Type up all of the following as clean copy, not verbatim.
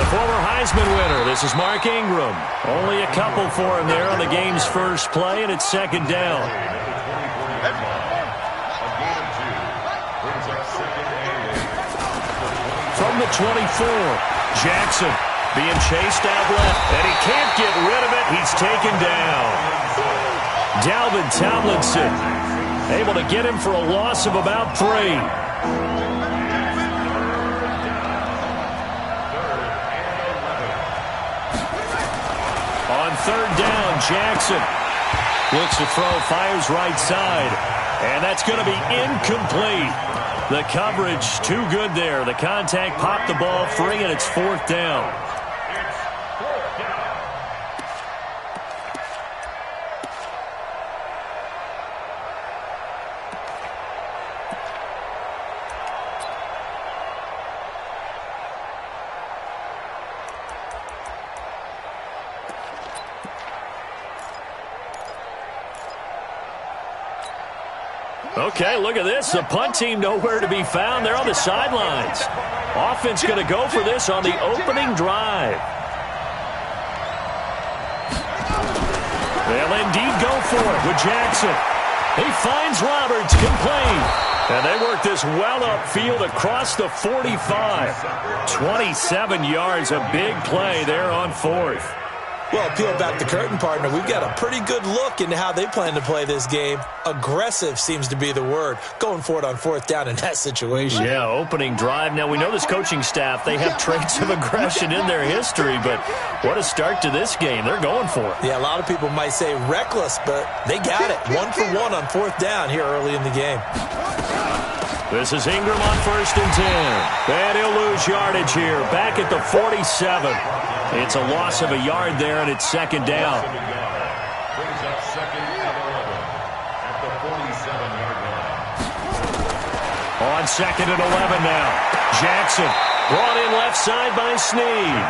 former Heisman winner. This is Mark Ingram. Only a couple for him there on the game's first play, and it's second down. From the 24, Jackson being chased out left, and he can't get rid of it. He's taken down. Dalvin Tomlinson able to get him for a loss of about 3. On third down, Jackson looks to throw, fires right side, and that's going to be incomplete. The coverage too good there. The contact popped the ball free, and it's fourth down. Okay, look at this. The punt team nowhere to be found. They're on the sidelines. Offense going to go for this on the opening drive. They'll indeed go for it with Jackson. He finds Roberts, complete. And they work this well upfield across the 45. 27 yards, a big play there on fourth. Well, peel back the curtain, partner. We've got a pretty good look into how they plan to play this game. Aggressive seems to be the word. Going for it on fourth down in that situation. Yeah, opening drive. Now, we know this coaching staff, they have traits of aggression in their history, but what a start to this game. They're going for it. Yeah, a lot of people might say reckless, but they got it. 1 for 1 on fourth down here early in the game. This is Ingram on first and 10. And he'll lose yardage here. Back at the 47. It's a loss of a yard there, and it's second down. Brings up second and 11 at the 47-yard line. On second and 11 now. Jackson brought in left side by Snead.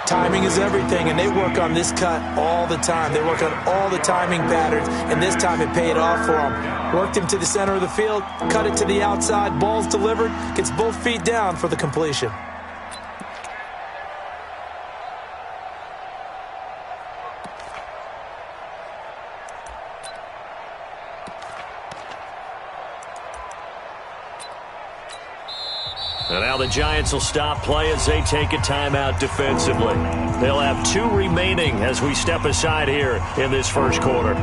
Timing is everything, and they work on this cut all the time. They work on all the timing patterns, and this time it paid off for them. Worked him to the center of the field, cut it to the outside, ball's delivered, gets both feet down for the completion. And now the Giants will stop play as they take a timeout defensively. They'll have 2 remaining as we step aside here in this first quarter.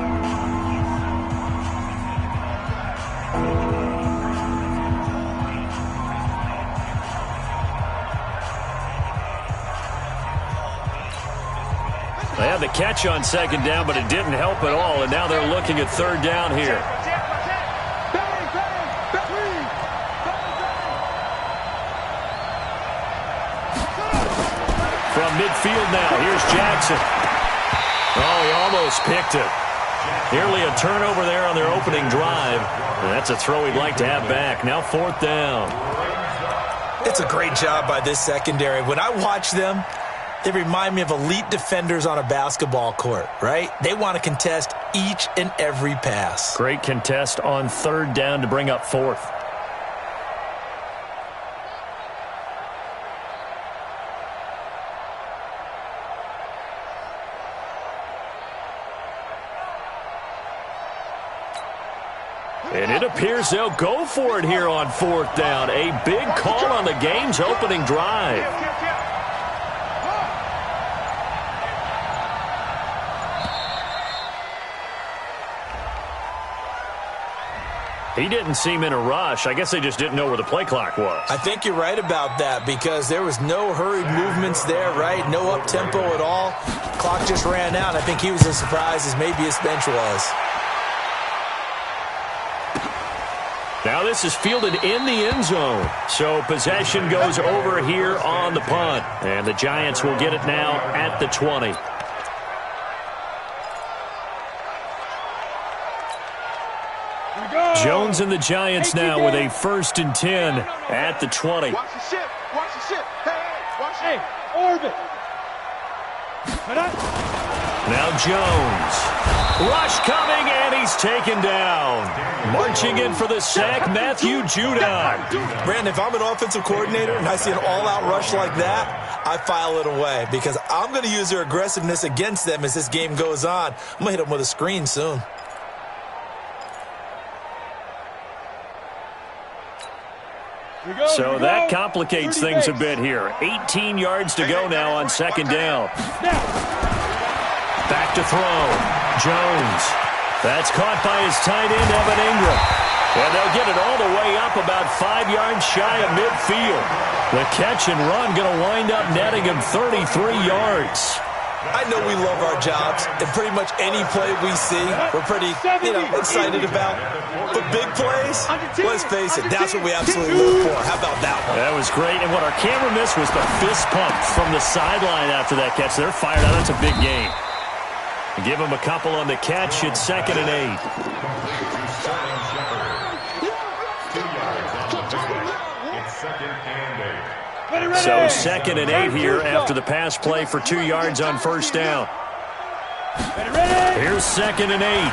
They had the catch on second down, but it didn't help at all, and now they're looking at third down here. From midfield now, here's Jackson. Oh, he almost picked it. Nearly a turnover there on their opening drive. And that's a throw he'd like to have back. Now fourth down. It's a great job by this secondary. When I watch them, they remind me of elite defenders on a basketball court, right? They want to contest each and every pass. Great contest on third down to bring up fourth. And it appears they'll go for it here on fourth down. A big call on the game's opening drive. He didn't seem in a rush. I guess they just didn't know where the play clock was. I think you're right about that because there was no hurried movements there, right? No up-tempo at all. Clock just ran out. I think he was as surprised as maybe his bench was. Now this is fielded in the end zone. So possession goes over here on the punt. And the Giants will get it now at the 20. Jones and the Giants now with a first and 10 at the 20. Watch the ship. Watch the ship. Hey, watch it. Orbit. Now Jones. Rush coming, and he's taken down. Marching in for the sack, Matthew Judon. Brandon, if I'm an offensive coordinator and I see an all-out rush like that, I file it away because I'm going to use their aggressiveness against them as this game goes on. I'm going to hit them with a screen soon. So that complicates things a bit here. 18 yards to go now on second down. Back to throw. Jones. That's caught by his tight end, Evan Ingram. And they'll get it all the way up about 5 yards shy of midfield. The catch and run going to wind up netting him 33 yards. I know we love our jobs, and pretty much any play we see, we're pretty, excited about. But big plays, let's face it, that's what we absolutely live for. How about that one? That was great, and what our camera missed was the fist pump from the sideline after that catch. They're fired out. That's a big game. Give him a couple on the catch. It's 2nd and 8. So 2nd and 8 here after the pass play for 2 yards on first down. Here's 2nd and 8.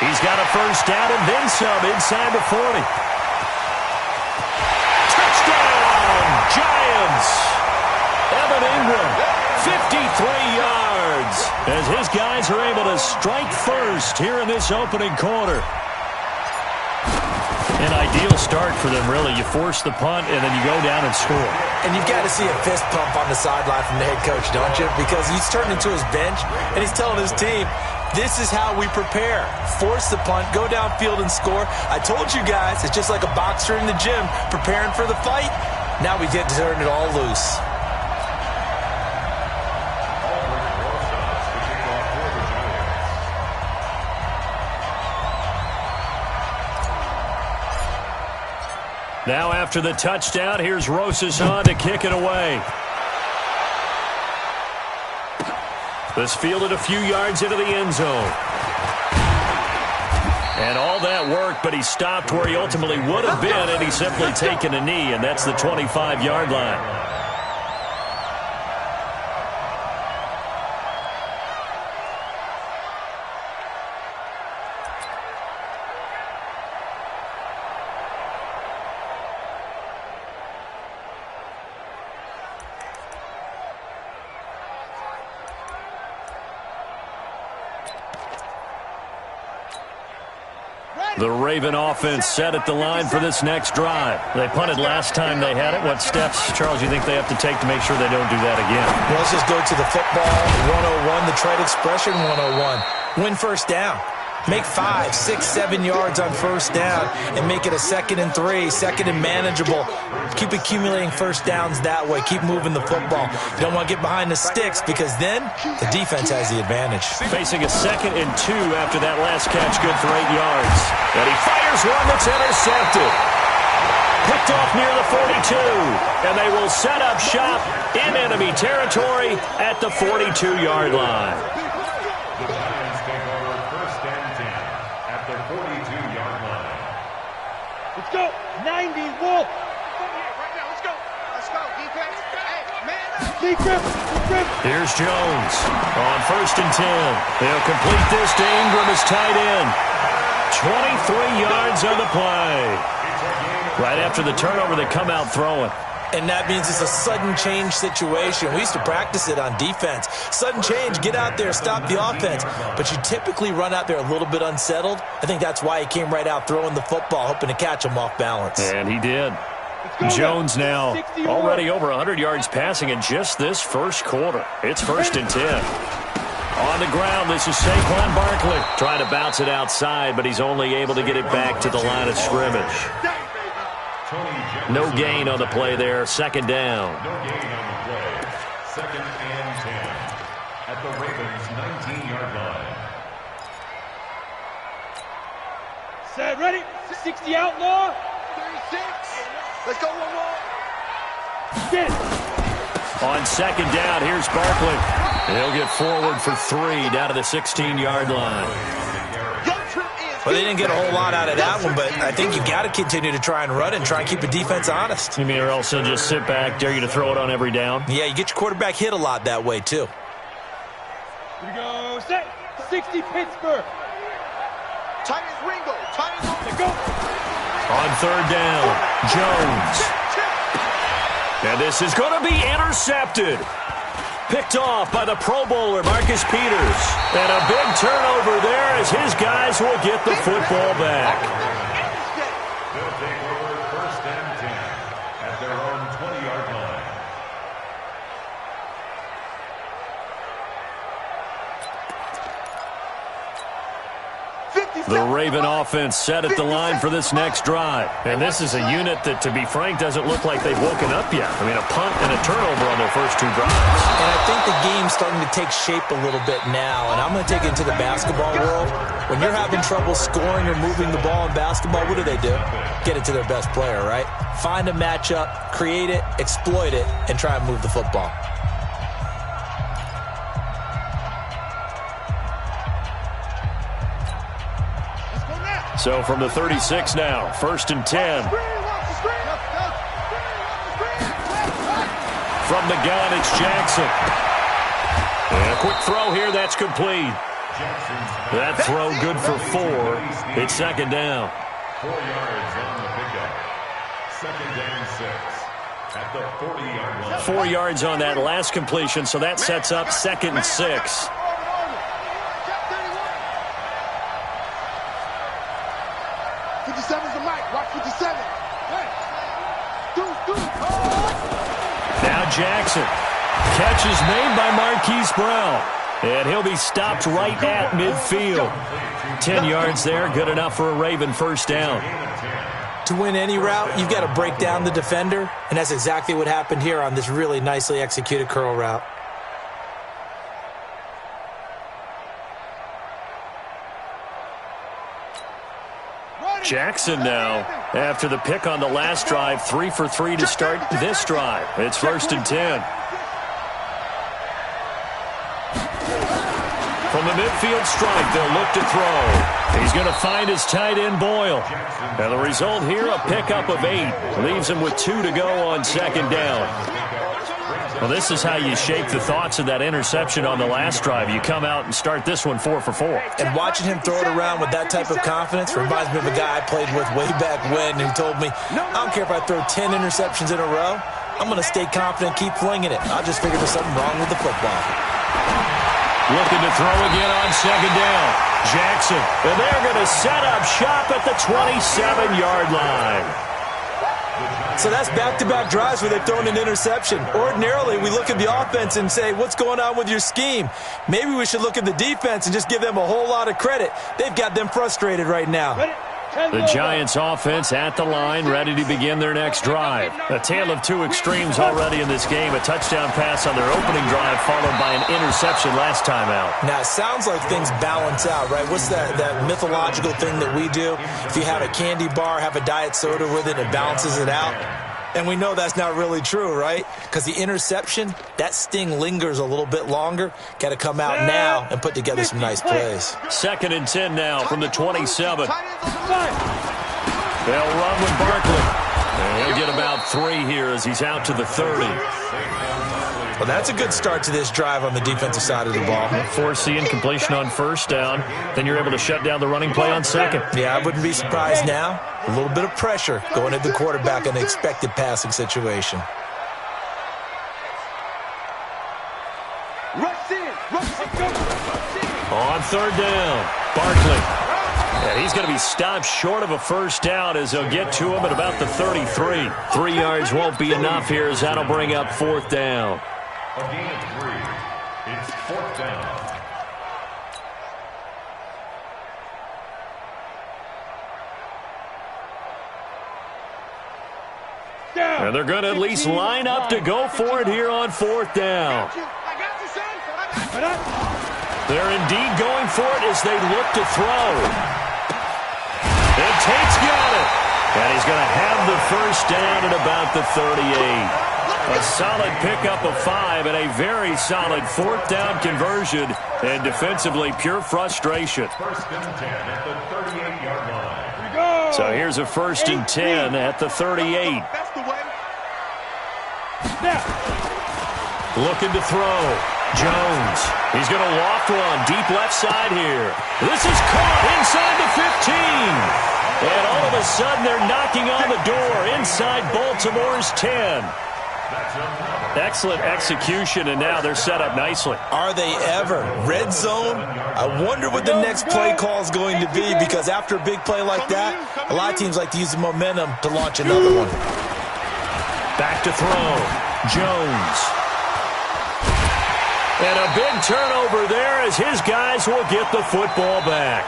He's got a first down and then some inside the 40. Touchdown, Giants! Evan Ingram, 53 yards, as his guys are able to strike first here in this opening quarter. An ideal start for them, really. You force the punt, and then you go down and score. And you've got to see a fist pump on the sideline from the head coach, don't you? Because he's turned into his bench, and he's telling his team, this is how we prepare. Force the punt, go downfield and score. I told you guys, it's just like a boxer in the gym preparing for the fight. Now we get to turn it all loose. Now after the touchdown, here's Rosas on to kick it away. This fielded a few yards into the end zone. And all that work, but he stopped where he ultimately would have been, and he's simply taken a knee, and that's the 25-yard line. The Raven offense set at the line for this next drive. They punted last time they had it. What steps, Charles, you think they have to take to make sure they don't do that again? Well, let's just go to the football 101, the trade expression 101. Win first down. Make 5, 6, 7 yards on first down and make it a 2nd and 3, 2nd and manageable. Keep accumulating first downs that way. Keep moving the football. You don't want to get behind the sticks because then the defense has the advantage. Facing a 2nd and 2 after that last catch, good for 8 yards. And he fires one that's intercepted. Picked off near the 42. And they will set up shop in enemy territory at the 42-yard line. Let's go. 90, Wolf. Right now, let's go. Let's go, defense. Hey, man up. Deep grip. Here's Jones on 1st and 10. They'll complete this to Ingram as tight end. 23 yards on the play. Right after the turnover, they come out throwing. And that means it's a sudden change situation. We used to practice it on defense. Sudden change, get out there, stop the offense. But you typically run out there a little bit unsettled. I think that's why he came right out throwing the football, hoping to catch him off balance. And he did. Jones now already over 100 yards passing in just this first quarter. It's 1st and 10. On the ground, this is Saquon Barkley. Trying to bounce it outside, but he's only able to get it back to the line of scrimmage. No gain on the play there. 2nd down. No gain on the play. 2nd and 10 at the Ravens' 19-yard line. Set, ready. 60 outlaw. 36. Let's go one more. Get it. On 2nd down, here's Barkley. He'll get forward for 3 down to the 16-yard line. Well, they didn't get a whole lot out of that one, but I think you got to continue to try and run and try and keep the defense honest. You mean or else they'll just sit back, dare you to throw it on every down? Yeah, you get your quarterback hit a lot that way, too. Here we go. Set. 60 Pittsburgh. Titans Ringo. Titans on the go. On 3rd down, Jones. And this is going to be intercepted. Picked off by the Pro Bowler, Marcus Peters. And a big turnover there as his guys will get the football back. They'll take over 1st and 10 at their own 20-yard line. The Raven offense set at the line for this next drive. And this is a unit that, to be frank, doesn't look like they've woken up yet. I mean, a punt and a turnover on their first 2 drives. And I think the game's starting to take shape a little bit now. And I'm going to take it into the basketball world. When you're having trouble scoring or moving the ball in basketball, what do? Get it to their best player, right? Find a matchup, create it, exploit it, and try and move the football. So from the 36 now, 1st and 10. From the gun, it's Jackson. And a quick throw here, that's complete. That throw good for 4. It's 2nd down. 4 yards on the pickup. 2nd and 6 at the 40-yard line. 4 yards on that last completion, so that sets up 2nd and 6. Now Jackson. Catch is made by Marquise Brown. And he'll be stopped right at midfield. 10 yards there, good enough for a Raven 1st down. To win any route, you've got to break down the defender, and that's exactly what happened here on this really nicely executed curl route. Jackson now, after the pick on the last drive, 3 for 3 to start this drive. It's 1st and 10. From the midfield stripe, they'll look to throw. He's going to find his tight end, Boyle. And the result here, a pickup of 8. Leaves him with 2 to go on 2nd down. Well, this is how you shape the thoughts of that interception on the last drive. You come out and start this one 4 for 4. And watching him throw it around with that type of confidence reminds me of a guy I played with way back when who told me, I don't care if I throw 10 interceptions in a row. I'm going to stay confident, keep flinging it. I just figured there's something wrong with the football. Looking to throw again on 2nd down. Jackson. And they're going to set up shop at the 27-yard line. So that's back-to-back drives where they've thrown an interception. Ordinarily, we look at the offense and say, what's going on with your scheme? Maybe we should look at the defense and just give them a whole lot of credit. They've got them frustrated right now. The Giants offense at the line, ready to begin their next drive. A tale of 2 extremes already in this game. A touchdown pass on their opening drive, followed by an interception last time out. Now, it sounds like things balance out, right? What's that mythological thing that we do? If you have a candy bar, have a diet soda with it, it balances it out. And we know that's not really true, right? Because the interception, that sting lingers a little bit longer. Got to come out now and put together some nice plays. 2nd and 10 now from the 27. They'll run with Barkley. And he'll get about 3 here as he's out to the 30. Well, that's a good start to this drive on the defensive side of the ball. Forcing completion on 1st down. Then you're able to shut down the running play on 2nd. Yeah, I wouldn't be surprised now. A little bit of pressure going at the quarterback in an expected passing situation. On 3rd down, Barkley. And he's going to be stopped short of a 1st down as they'll get to him at about the 33. 3 yards won't be enough here as that'll bring up 4th down. A gain of 3. It's 4th down. And they're going to at least line up to go for it here on 4th down. They're indeed going for it as they look to throw. And Tate's got it. And he's going to have the 1st down at about the 38. A solid pickup of 5 and a very solid 4th down conversion. And defensively, pure frustration. 1st and 10 at the 38-yard line. So here's a 1st and 10 at the 38. Looking to throw. Jones. He's going to loft one deep left side here. This is caught inside the 15. And all of a sudden they're knocking on the door inside Baltimore's 10. Excellent execution, and now they're set up nicely. Are they ever? Red zone? I wonder what the next play call is going to be, because after a big play like that, a lot of teams like to use the momentum to launch another one. Back to throw. Jones. And a big turnover there as his guys will get the football back.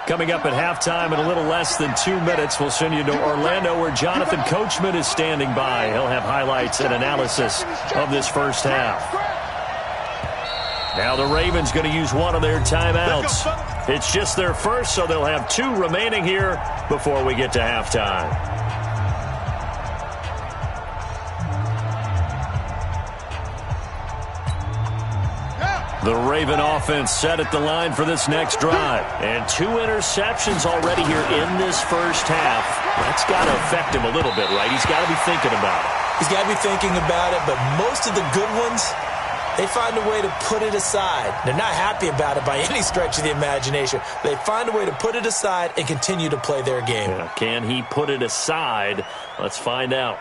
Coming up at halftime in a little less than 2 minutes, we'll send you to Orlando where Jonathan Coachman is standing by. He'll have highlights and analysis of this first half. Now the Ravens going to use one of their timeouts. It's just their first, so they'll have 2 remaining here before we get to halftime. The Raven offense set at the line for this next drive. And 2 interceptions already here in this first half. That's got to affect him a little bit, right? He's got to be thinking about it. He's got to be thinking about it, but most of the good ones, they find a way to put it aside. They're not happy about it by any stretch of the imagination. They find a way to put it aside and continue to play their game. Yeah, can he put it aside? Let's find out.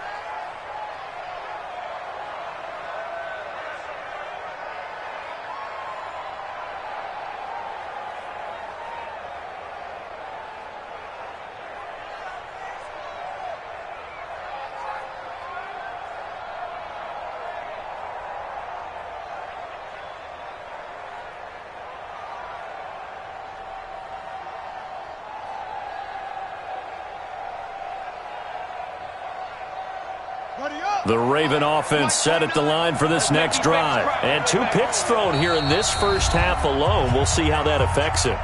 The Raven offense set at the line for this next drive. And 2 picks thrown here in this first half alone. We'll see how that affects him.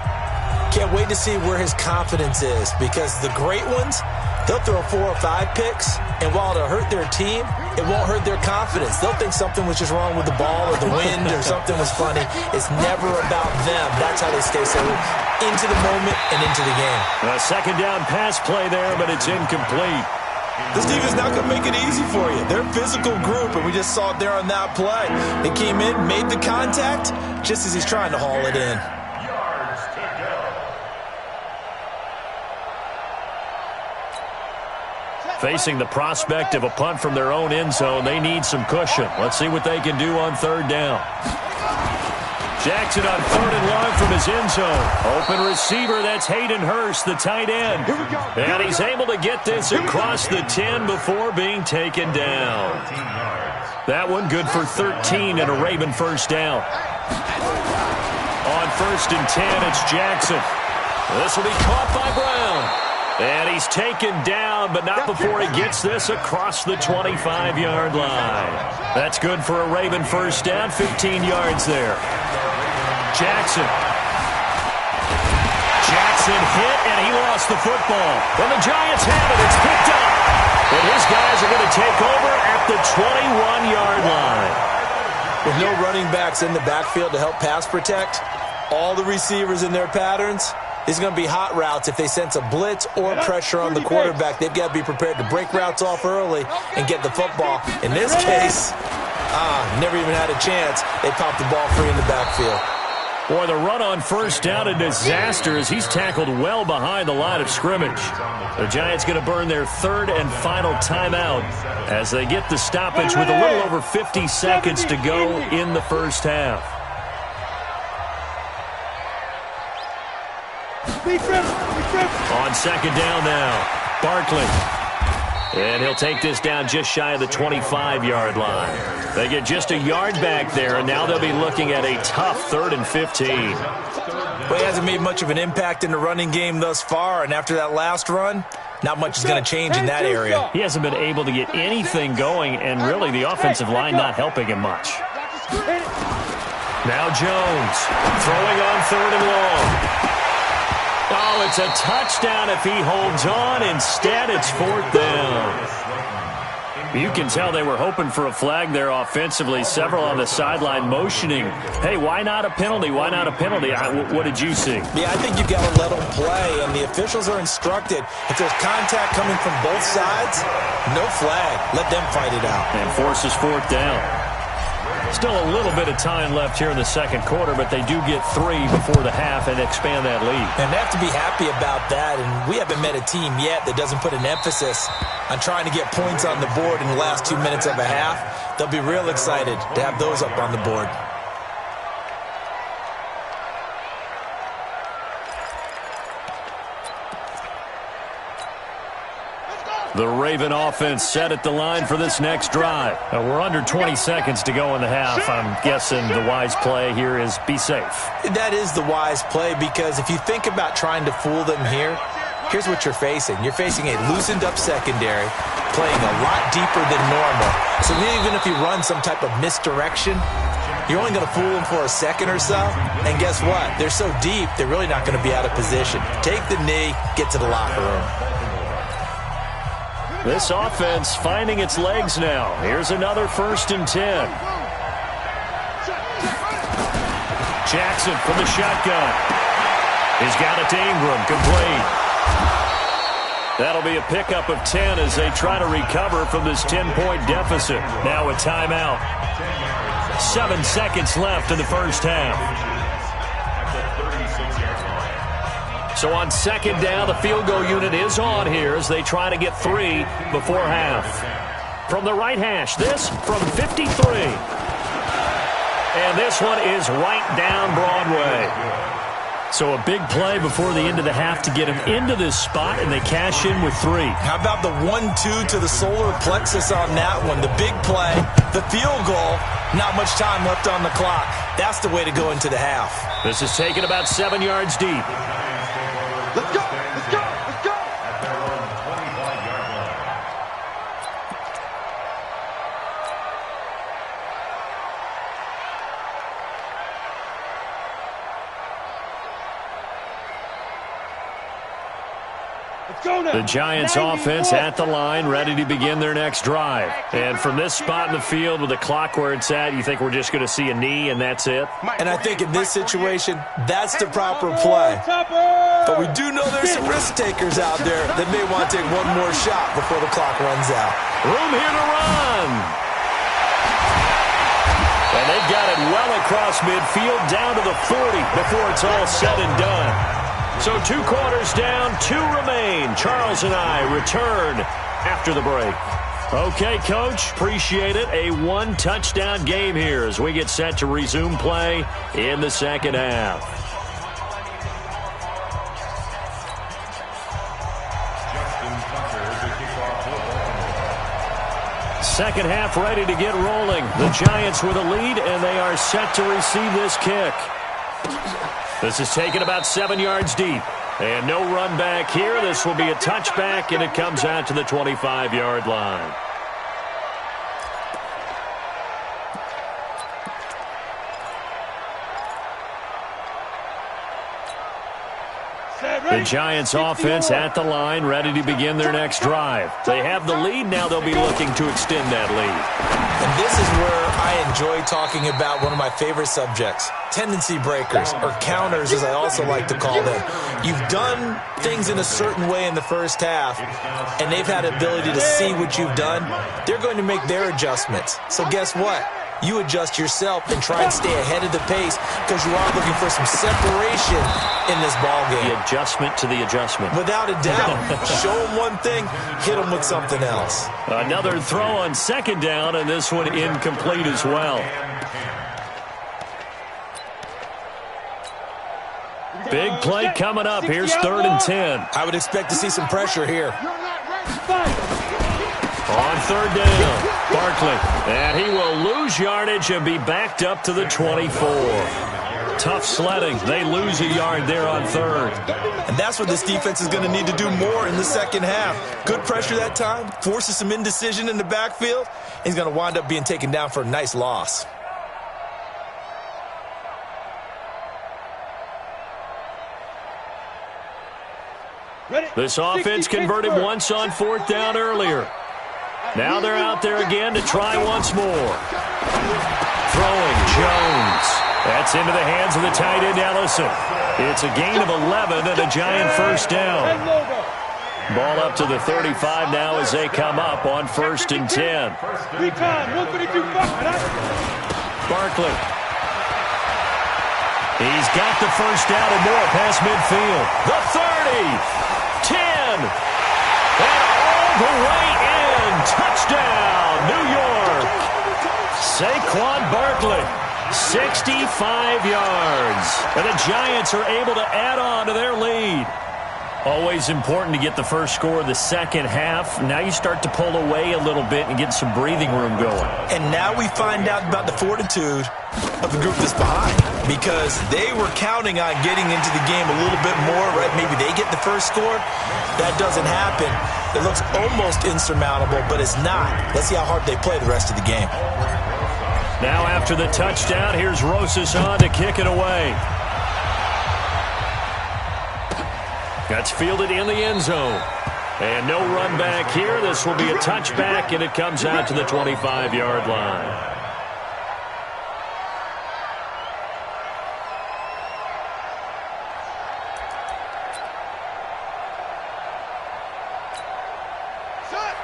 Can't wait to see where his confidence is, because the great ones, they'll throw 4 or 5 picks, and while it'll hurt their team, it won't hurt their confidence. They'll think something was just wrong with the ball or the wind or something was funny. It's never about them. That's how they stay so into the moment and into the game. A second down pass play there, but it's incomplete. This defense not going to make it easy for you. They're a physical group, and we just saw it there on that play. They came in, made the contact, just as he's trying to haul it in. Facing the prospect of a punt from their own end zone, they need some cushion. Let's see what they can do on 3rd down. Jackson on 3rd and long from his end zone. Open receiver, that's Hayden Hurst, the tight end. And he's able to get this across the 10 before being taken down. That one good for 13 and a Raven first down. On 1st and 10, it's Jackson. This will be caught by Brown. And he's taken down, but not before he gets this across the 25-yard line. That's good for a Raven first down, 15 yards there. Jackson hit, and he lost the football. And the Giants have it. It's picked up. And his guys are going to take over at the 21-yard line. With no running backs in the backfield to help pass protect, all the receivers in their patterns, these are going to be hot routes. If they sense a blitz or pressure on the quarterback, they've got to be prepared to break routes off early and get the football. In this case, never even had a chance. They popped the ball free in the backfield. Boy, the run on 1st down a disaster as he's tackled well behind the line of scrimmage. The Giants going to burn their 3rd and final timeout as they get the stoppage with a little over 50 seconds to go in the first half. On 2nd down now, Barkley. And he'll take this down just shy of the 25-yard line. They get just a yard back there, and now they'll be looking at a tough 3rd and 15. Well, he hasn't made much of an impact in the running game thus far, and after that last run, not much is going to change in that area. He hasn't been able to get anything going, and really the offensive line not helping him much. Now Jones, throwing on 3rd and long. Oh, it's a touchdown if he holds on. Instead, it's 4th down. You can tell they were hoping for a flag there offensively. Several on the sideline motioning, hey, why not a penalty? Why not a penalty? What did you see? Yeah, I think you've got to let them play, and the officials are instructed. If there's contact coming from both sides, no flag. Let them fight it out. And forces fourth down. Still a little bit of time left here in the second quarter, but they do get 3 before the half and expand that lead. And they have to be happy about that, and we haven't met a team yet that doesn't put an emphasis on trying to get points on the board in the last 2 minutes of a half. They'll be real excited to have those up on the board. The Raven offense set at the line for this next drive. We're under 20 seconds to go in the half. I'm guessing the wise play here is be safe. That is the wise play, because if you think about trying to fool them here, here's what you're facing. You're facing a loosened up secondary, playing a lot deeper than normal. So even if you run some type of misdirection, you're only going to fool them for a second or so. And guess what? They're so deep, they're really not going to be out of position. Take the knee, get to the locker room. This offense finding its legs now. Here's another 1st and 10. Jackson from the shotgun. He's got it to Ingram, complete. That'll be a pickup of 10 as they try to recover from this 10-point deficit. Now a timeout. 7 seconds left in the first half. So on second down, the field goal unit is on here as they try to get 3 before half. From the right hash, this from 53. And this one is right down Broadway. So a big play before the end of the half to get him into this spot, and they cash in with 3. How about the 1-2 to the solar plexus on that one? The big play, the field goal, not much time left on the clock. That's the way to go into the half. This is taken about 7 yards deep. Let's go! Let's go! Let's go! At their own 25-yard line. Let's go now. The Giants offense at the line, ready to begin their next drive. And from this spot in the field with the clock where it's at, you think we're just going to see a knee and that's it? And I think in this situation, that's the proper play. But we do know there's some risk takers out there that may want to take one more shot before the clock runs out. Room here to run. And they've got it well across midfield, down to the 40 before it's all said and done. So 2 quarters down, 2 remain. Charles and I return after the break. Okay, Coach, appreciate it. A 1-touchdown game here as we get set to resume play in the second half. Second half ready to get rolling. The Giants with a lead, and they are set to receive this kick. This is taken about 7 yards deep. And no run back here. This will be a touchback, and it comes out to the 25-yard line. The Giants offense at the line, ready to begin their next drive. They have the lead. Now they'll be looking to extend that lead. And this is where I enjoy talking about one of my favorite subjects, tendency breakers, or counters as I also like to call them. You've done things in a certain way in the first half, and they've had the ability to see what you've done. They're going to make their adjustments. So guess what? You adjust yourself and try and stay ahead of the pace because you are looking for some separation in this ball game. The adjustment to the adjustment. Without a doubt. Show them one thing, hit them with something else. Another throw on second down, and this one incomplete as well. Big play coming up. Here's 3rd and 10. I would expect to see some pressure here. On 3rd down, Barkley. And he will lose yardage and be backed up to the 24. Tough sledding. They lose a yard there on 3rd. And that's what this defense is going to need to do more in the second half. Good pressure that time, forces some indecision in the backfield. He's going to wind up being taken down for a nice loss. This offense converted once on 4th down earlier. Now they're out there again to try once more. Throwing Jones. That's into the hands of the tight end, Ellison. It's a gain of 11 and a Giant first down. Ball up to the 35 now as they come up on 1st and 10. Barkley. He's got the first down and more past midfield. The 30, 10, and all the way in. Touchdown, New York. Saquon Barkley, 65 yards. And the Giants are able to add on to their lead. Always important to get the first score of the second half. Now you start to pull away a little bit and get some breathing room going. And now we find out about the fortitude of the group that's behind, because they were counting on getting into the game a little bit more, right? Maybe they get the first score. That doesn't happen. It looks almost insurmountable, but it's not. Let's see how hard they play the rest of the game. Now after the touchdown, here's Rosas on to kick it away. That's fielded in the end zone. And no run back here. This will be a touchback, and it comes out to the 25-yard line.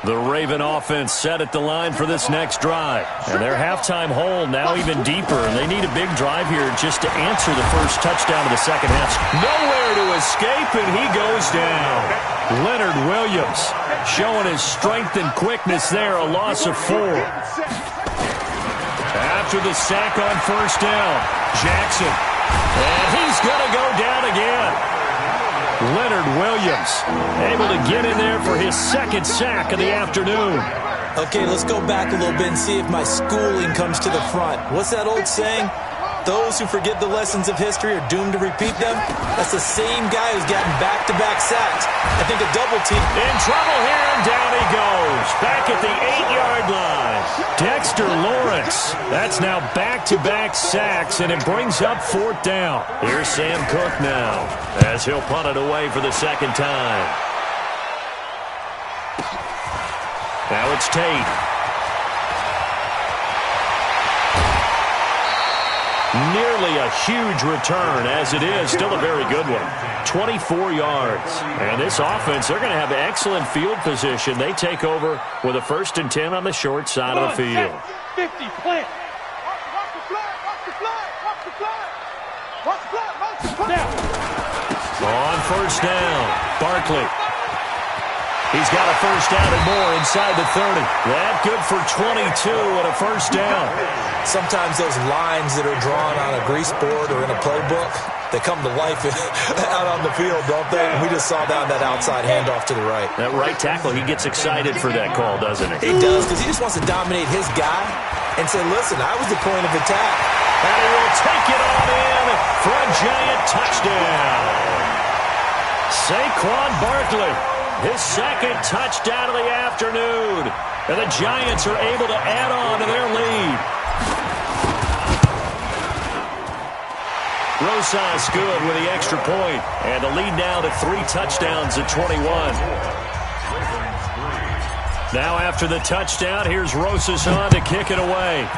The Raven offense set at the line for this next drive. And their halftime hole now even deeper. And they need a big drive here just to answer the first touchdown of the second half. Nowhere to escape, and he goes down. Leonard Williams showing his strength and quickness there, a loss of 4. After the sack on first down, Jackson. And he's going to go down again. Leonard Williams able to get in there for his second sack of the afternoon. Okay, let's go back a little bit and see if my schooling comes to the front. What's that old saying? Those who forget the lessons of history are doomed to repeat them. That's the same guy who's gotten back-to-back sacks. I think a double team. In trouble here, and down he goes. Back at the 8-yard line. Dexter Lawrence. That's now back-to-back sacks, and it brings up 4th down. Here's Sam Cook now, as he'll punt it away for the second time. Now it's Tate. Nearly a huge return, as it is. Still a very good one. 24 yards. And this offense, they're going to have excellent field position. They take over with a 1st and 10 on the short side of the field. 50, plant. Watch the flag, watch the flag, watch the flag. Watch the flag, watch the flag. Now. On first down, Barkley. He's got a first down and more inside the 30. That good for 22 and a first down. Sometimes those lines that are drawn on a grease board or in a playbook, they come to life out on the field, don't they? And we just saw that outside handoff to the right. That right tackle, he gets excited for that call, doesn't he? He does, because he just wants to dominate his guy and say, listen, I was the point of attack. And he will take it on in for a Giant touchdown. Saquon Barkley, his second touchdown of the afternoon. And the Giants are able to add on to their lead. Rosas good with the extra point. And the lead now to 3 touchdowns at 21. Now after the touchdown, here's Rosas on to kick it away.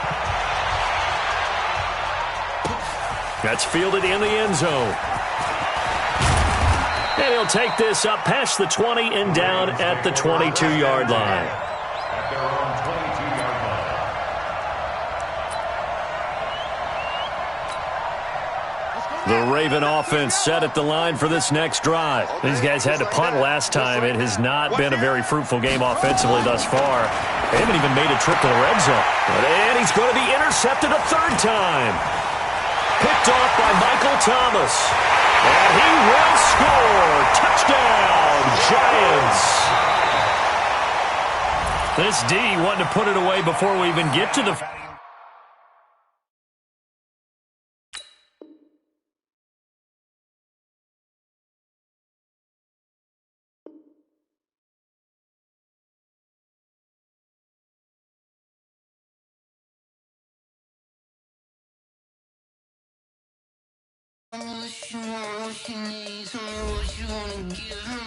That's fielded in the end zone. And he'll take this up past the 20 and down at the 22-yard line. The Raven offense set at the line for this next drive. These guys had to punt last time. It has not been a very fruitful game offensively thus far. They haven't even made a trip to the red zone. And he's going to be intercepted a 3rd time. Picked off by Michael Thomas. And he will score. Touchdown, Giants. This D wanted to put it away before we even get to the... What you want, what you need, tell me what you wanna give me.